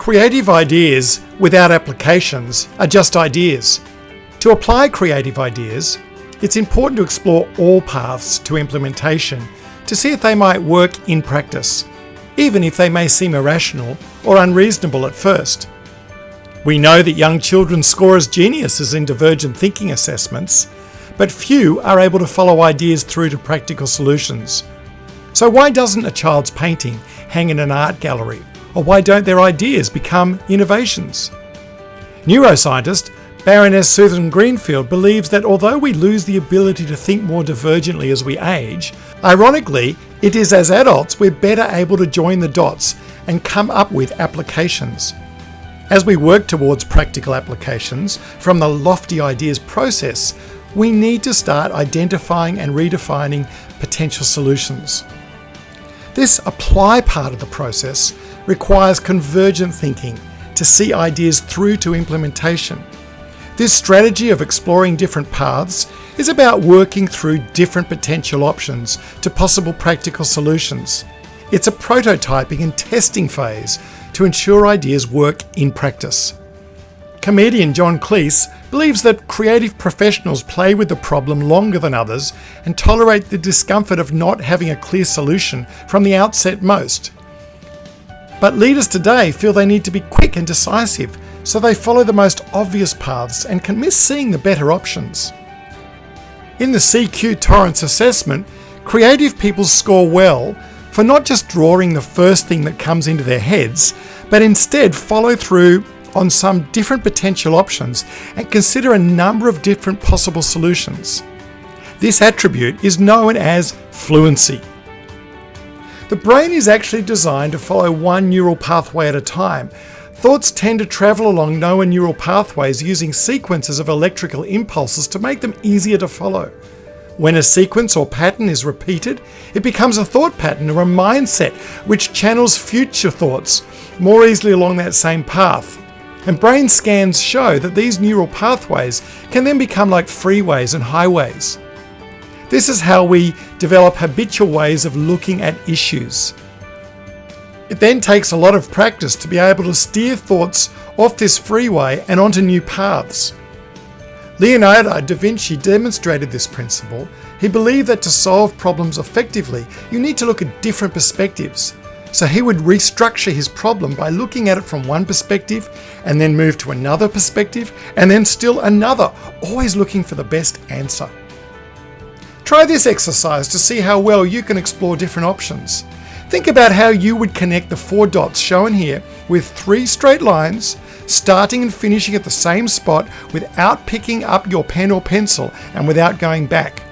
Creative ideas without applications are just ideas. To apply creative ideas, it's important to explore all paths to implementation to see if they might work in practice, even if they may seem irrational or unreasonable at first. We know that young children score as geniuses in divergent thinking assessments, but few are able to follow ideas through to practical solutions. So why doesn't a child's painting hang in an art gallery? Or why don't their ideas become innovations? Neuroscientist Baroness Susan Greenfield believes that although we lose the ability to think more divergently as we age, ironically, it is as adults we're better able to join the dots and come up with applications. As we work towards practical applications from the lofty ideas process, we need to start identifying and redefining potential solutions. This apply part of the process requires convergent thinking to see ideas through to implementation. This strategy of exploring different paths is about working through different potential options to possible practical solutions. It's a prototyping and testing phase to ensure ideas work in practice. Comedian John Cleese believes that creative professionals play with the problem longer than others and tolerate the discomfort of not having a clear solution from the outset most. But leaders today feel they need to be quick and decisive, so they follow the most obvious paths and can miss seeing the better options. In the CQ Torrance assessment, creative people score well for not just drawing the first thing that comes into their heads, but instead follow through on some different potential options and consider a number of different possible solutions. This attribute is known as fluency. The brain is actually designed to follow one neural pathway at a time. Thoughts tend to travel along known neural pathways using sequences of electrical impulses to make them easier to follow. When a sequence or pattern is repeated, it becomes a thought pattern or a mindset which channels future thoughts more easily along that same path. And brain scans show that these neural pathways can then become like freeways and highways. This is how we develop habitual ways of looking at issues. It then takes a lot of practice to be able to steer thoughts off this freeway and onto new paths. Leonardo da Vinci demonstrated this principle. He believed that to solve problems effectively, you need to look at different perspectives. So he would restructure his problem by looking at it from one perspective and then move to another perspective and then still another, always looking for the best answer. Try this exercise to see how well you can explore different options. Think about how you would connect the 4 dots shown here with 3 straight lines, starting and finishing at the same spot without picking up your pen or pencil and without going back.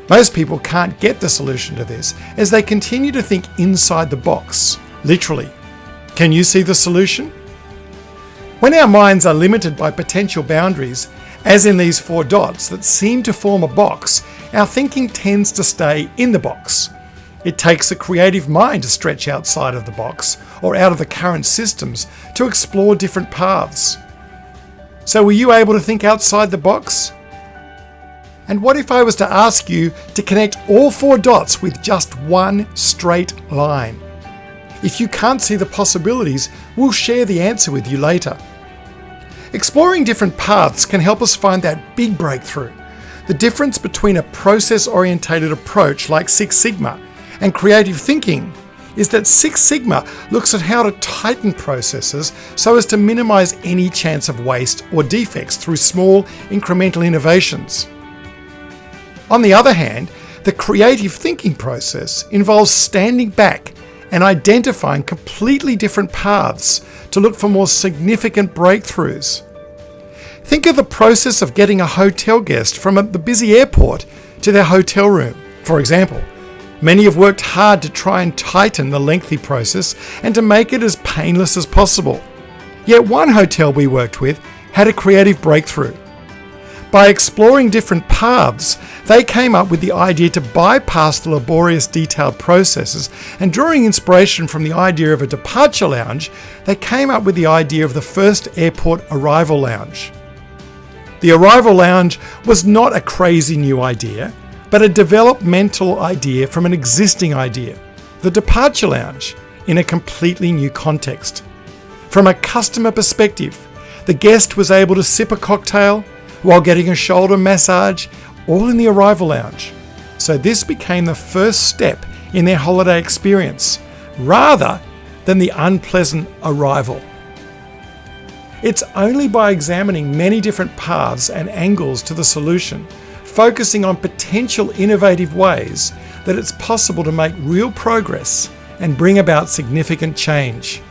Most people can't get the solution to this as they continue to think inside the box, literally. Can you see the solution? When our minds are limited by potential boundaries, as in these 4 dots that seem to form a box, our thinking tends to stay in the box. It takes a creative mind to stretch outside of the box or out of the current systems to explore different paths. So were you able to think outside the box? And what if I was to ask you to connect all 4 dots with just one straight line? If you can't see the possibilities, we'll share the answer with you later. Exploring different paths can help us find that big breakthrough. The difference between a process-orientated approach like Six Sigma and creative thinking is that Six Sigma looks at how to tighten processes so as to minimize any chance of waste or defects through small incremental innovations. On the other hand, the creative thinking process involves standing back and identifying completely different paths to look for more significant breakthroughs. Think of the process of getting a hotel guest from the busy airport to their hotel room. For example, many have worked hard to try and tighten the lengthy process and to make it as painless as possible. Yet one hotel we worked with had a creative breakthrough. By exploring different paths, they came up with the idea to bypass the laborious detailed processes, and drawing inspiration from the idea of a departure lounge, they came up with the idea of the first airport arrival lounge. The arrival lounge was not a crazy new idea, but a developmental idea from an existing idea, the departure lounge, in a completely new context. From a customer perspective, the guest was able to sip a cocktail while getting a shoulder massage, all in the arrival lounge. So this became the first step in their holiday experience, rather than the unpleasant arrival. It's only by examining many different paths and angles to the solution, focusing on potential innovative ways, that it's possible to make real progress and bring about significant change.